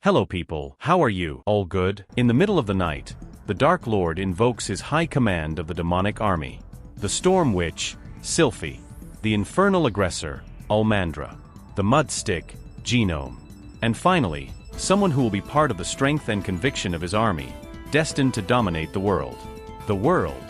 Hello people, how are you? All good? In the middle of the night, the Dark Lord invokes his high command of the demonic army. The Storm Witch, Sylphie. The Infernal Aggressor, Almandra. The Mud Stick, Genome. And finally, someone who will be part of the strength and conviction of his army, destined to dominate the world. The world.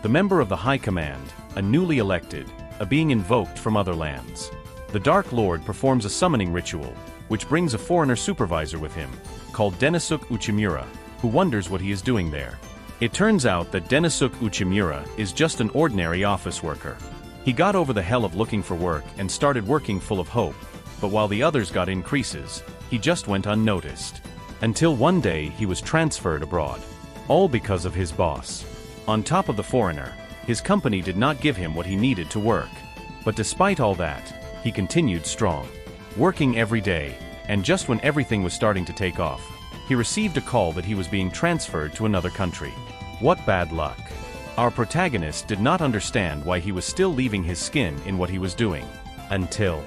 The member of the High Command, a newly elected, a being invoked from other lands. The Dark Lord performs a summoning ritual, which brings a foreigner supervisor with him, called Demise Uchimura, who wonders what he is doing there. It turns out that Demise Uchimura is just an ordinary office worker. He got over the hell of looking for work and started working full of hope, but while the others got increases, he just went unnoticed. Until one day he was transferred abroad. All because of his boss. On top of the foreigner, his company did not give him what he needed to work. But despite all that, he continued strong. Working every day, and just when everything was starting to take off, he received a call that he was being transferred to another country. What bad luck. Our protagonist did not understand why he was still leaving his skin in what he was doing. Until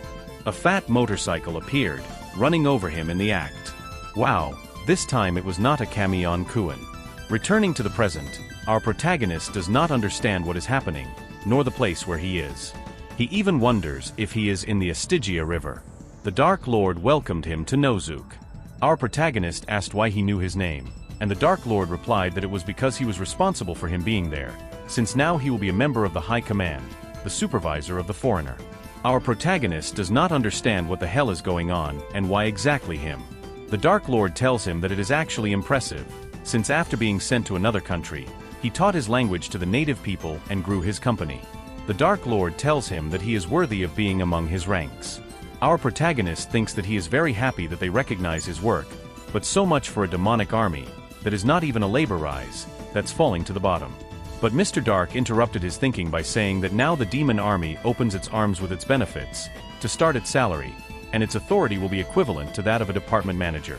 a fat motorcycle appeared, running over him in the act. Wow, this time it was not a Camion Kuan. Returning to the present, our protagonist does not understand what is happening, nor the place where he is. He even wonders if he is in the Stygia River. The Dark Lord welcomed him to Nozook. Our protagonist asked why he knew his name, and the Dark Lord replied that it was because he was responsible for him being there, since now he will be a member of the High Command, the supervisor of the foreigner. Our protagonist does not understand what the hell is going on and why exactly him. The Dark Lord tells him that it is actually impressive, since after being sent to another country, he taught his language to the native people and grew his company. The Dark Lord tells him that he is worthy of being among his ranks. Our protagonist thinks that he is very happy that they recognize his work, but so much for a demonic army, that is not even a labor rise, that's falling to the bottom. But Mr. Dark interrupted his thinking by saying that now the demon army opens its arms with its benefits, to start its salary, and its authority will be equivalent to that of a department manager.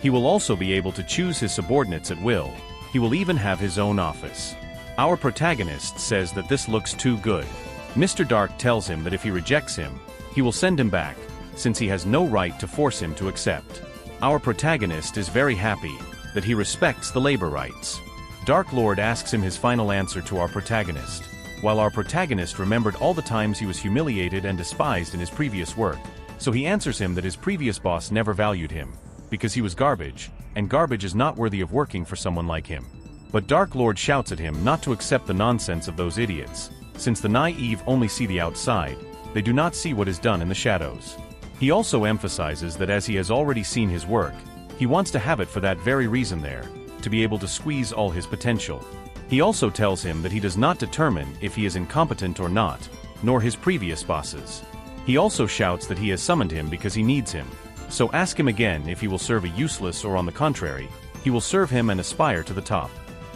He will also be able to choose his subordinates at will. He will even have his own office. Our protagonist says that this looks too good. Mr. Dark tells him that if he rejects him, he will send him back, since he has no right to force him to accept. Our protagonist is very happy that he respects the labor rights. Dark Lord asks him his final answer to our protagonist, while our protagonist remembered all the times he was humiliated and despised in his previous work, so he answers him that his previous boss never valued him, because he was garbage, and garbage is not worthy of working for someone like him. But Dark Lord shouts at him not to accept the nonsense of those idiots, since the naive only see the outside, they do not see what is done in the shadows. He also emphasizes that as he has already seen his work, he wants to have it for that very reason there, to be able to squeeze all his potential. He also tells him that he does not determine if he is incompetent or not, nor his previous bosses. He also shouts that he has summoned him because he needs him, so ask him again if he will serve a useless or on the contrary, he will serve him and aspire to the top.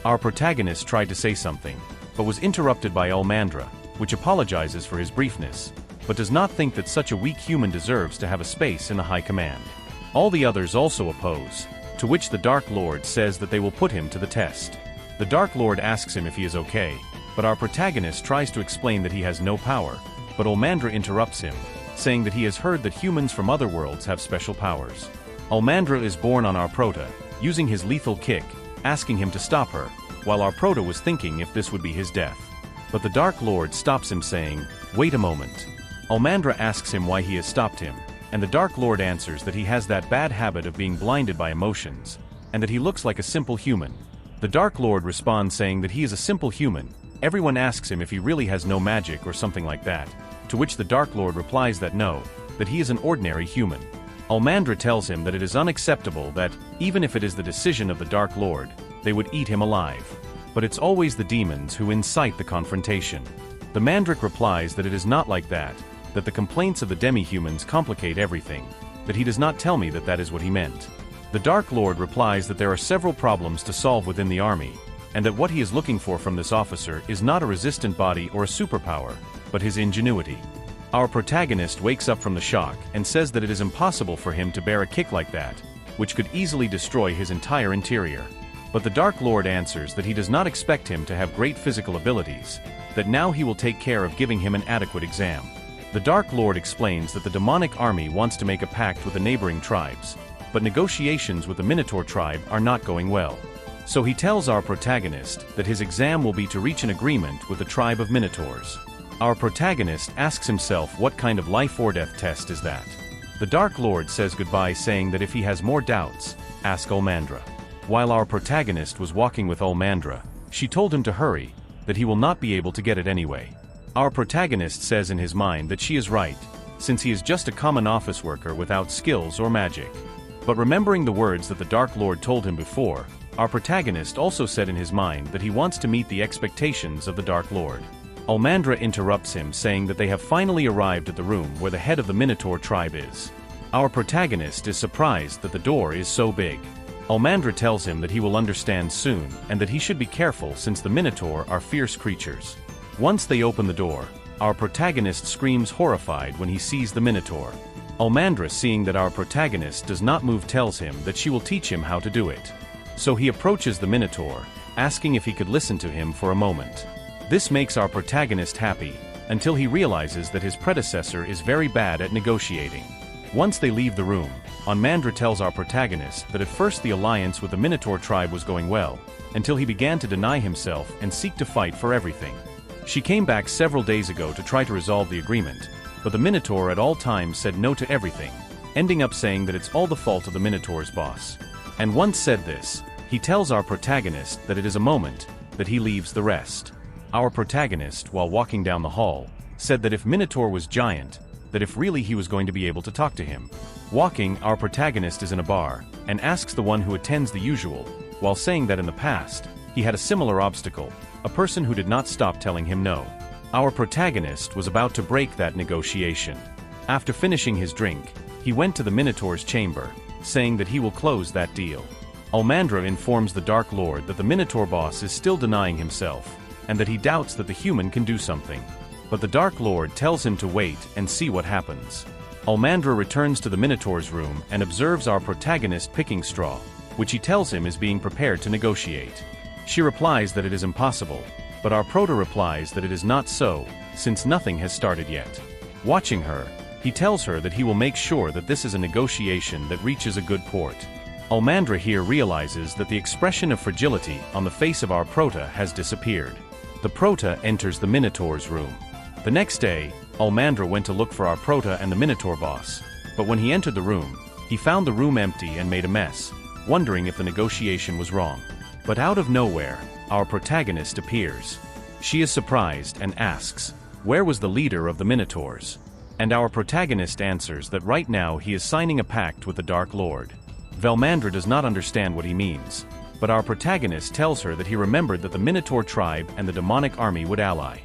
Our protagonist tried to say something, but was interrupted by Almandra, which apologizes for his briefness, but does not think that such a weak human deserves to have a space in the High Command. All the others also oppose, to which the Dark Lord says that they will put him to the test. The Dark Lord asks him if he is okay, but our protagonist tries to explain that he has no power, but Almandra interrupts him, saying that he has heard that humans from other worlds have special powers. Almandra is born on our prota, using his lethal kick, asking him to stop her, while our prota was thinking if this would be his death. But the Dark Lord stops him saying, "Wait a moment." Almandra asks him why he has stopped him, and the Dark Lord answers that he has that bad habit of being blinded by emotions, and that he looks like a simple human. The Dark Lord responds saying that he is a simple human. Everyone asks him if he really has no magic or something like that, to which the Dark Lord replies that no, that he is an ordinary human. Almandra tells him that it is unacceptable that, even if it is the decision of the Dark Lord, they would eat him alive. But it's always the demons who incite the confrontation. The Mandrake replies that it is not like that the complaints of the demi-humans complicate everything, that he does not tell me that that is what he meant. The Dark Lord replies that there are several problems to solve within the army, and that what he is looking for from this officer is not a resistant body or a superpower, but his ingenuity. Our protagonist wakes up from the shock and says that it is impossible for him to bear a kick like that, which could easily destroy his entire interior. But the Dark Lord answers that he does not expect him to have great physical abilities, that now he will take care of giving him an adequate exam. The Dark Lord explains that the demonic army wants to make a pact with the neighboring tribes, but negotiations with the Minotaur tribe are not going well. So he tells our protagonist that his exam will be to reach an agreement with the tribe of Minotaurs. Our protagonist asks himself what kind of life or death test is that. The Dark Lord says goodbye, saying that if he has more doubts, ask Ulmandra. While our protagonist was walking with Ulmandra, she told him to hurry, that he will not be able to get it anyway. Our protagonist says in his mind that she is right, since he is just a common office worker without skills or magic. But remembering the words that the Dark Lord told him before, our protagonist also said in his mind that he wants to meet the expectations of the Dark Lord. Ulmandra interrupts him, saying that they have finally arrived at the room where the head of the Minotaur tribe is. Our protagonist is surprised that the door is so big. Ulmandra tells him that he will understand soon, and that he should be careful since the Minotaur are fierce creatures. Once they open the door, our protagonist screams horrified when he sees the Minotaur. Ulmandra, seeing that our protagonist does not move, tells him that she will teach him how to do it. So he approaches the Minotaur, asking if he could listen to him for a moment. This makes our protagonist happy, until he realizes that his predecessor is very bad at negotiating. Once they leave the room, Ulmandra tells our protagonist that at first the alliance with the Minotaur tribe was going well, until he began to deny himself and seek to fight for everything. She came back several days ago to try to resolve the agreement, but the Minotaur at all times said no to everything, ending up saying that it's all the fault of the Minotaur's boss. And once said this, he tells our protagonist that it is a moment, that he leaves the rest. Our protagonist, while walking down the hall, said that if Minotaur was giant, that if really he was going to be able to talk to him. Walking, our protagonist is in a bar, and asks the one who attends the usual, while saying that in the past, he had a similar obstacle, a person who did not stop telling him no. Our protagonist was about to break that negotiation. After finishing his drink, he went to the Minotaur's chamber, saying that he will close that deal. Ulmandra informs the Dark Lord that the Minotaur boss is still denying himself, and that he doubts that the human can do something. But the Dark Lord tells him to wait and see what happens. Ulmandra returns to the Minotaur's room and observes our protagonist picking straw, which he tells him is being prepared to negotiate. She replies that it is impossible, but our prota replies that it is not so, since nothing has started yet. Watching her, he tells her that he will make sure that this is a negotiation that reaches a good port. Ulmandra here realizes that the expression of fragility on the face of our prota has disappeared. The prota enters the Minotaur's room. The next day, Ulmandra went to look for our prota and the Minotaur boss, but when he entered the room, he found the room empty and made a mess, wondering if the negotiation was wrong. But out of nowhere, our protagonist appears. She is surprised and asks, where was the leader of the Minotaurs? And our protagonist answers that right now he is signing a pact with the Dark Lord. Ulmandra does not understand what he means, but our protagonist tells her that he remembered that the Minotaur tribe and the demonic army would ally.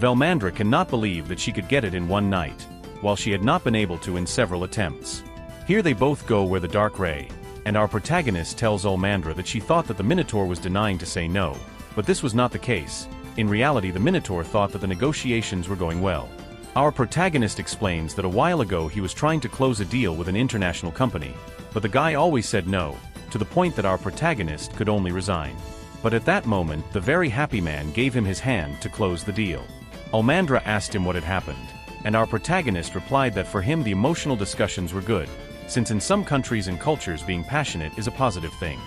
Ulmandra cannot believe that she could get it in one night, while she had not been able to in several attempts. Here they both go where the Dark Ray, and our protagonist tells Ulmandra that she thought that the Minotaur was denying to say no, but this was not the case. In reality, the Minotaur thought that the negotiations were going well. Our protagonist explains that a while ago he was trying to close a deal with an international company, but the guy always said no, to the point that our protagonist could only resign. But at that moment, the very happy man gave him his hand to close the deal. Ulmandra asked him what had happened, and our protagonist replied that for him the emotional discussions were good, since in some countries and cultures being passionate is a positive thing.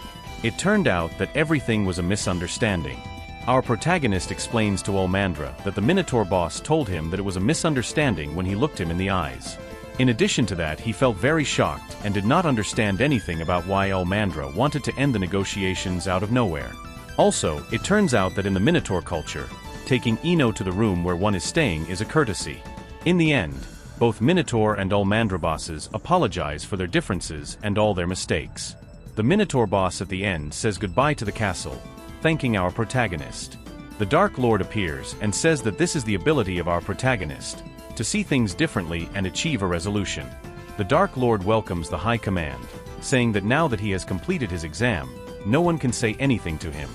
It turned out that everything was a misunderstanding. Our protagonist explains to Ulmandra that the Minotaur boss told him that it was a misunderstanding when he looked him in the eyes. In addition to that, he felt very shocked and did not understand anything about why Ulmandra wanted to end the negotiations out of nowhere. Also, it turns out that in the Minotaur culture, taking Eno to the room where one is staying is a courtesy. In the end, both Minotaur and Ulmandra bosses apologize for their differences and all their mistakes. The Minotaur boss at the end says goodbye to the castle, thanking our protagonist. The Dark Lord appears and says that this is the ability of our protagonist, to see things differently and achieve a resolution. The Dark Lord welcomes the High Command, saying that now that he has completed his exam, no one can say anything to him.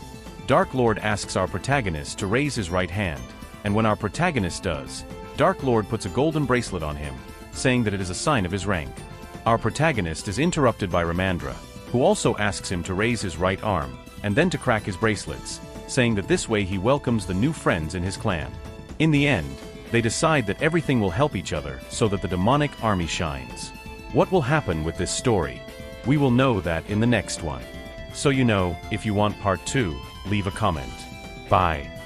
Dark Lord asks our protagonist to raise his right hand, and when our protagonist does, Dark Lord puts a golden bracelet on him, saying that it is a sign of his rank. Our protagonist is interrupted by Ulmandra, who also asks him to raise his right arm, and then to crack his bracelets, saying that this way he welcomes the new friends in his clan. In the end, they decide that everything will help each other so that the demonic army shines. What will happen with this story? We will know that in the next one. So if you want part 2, leave a comment. Bye.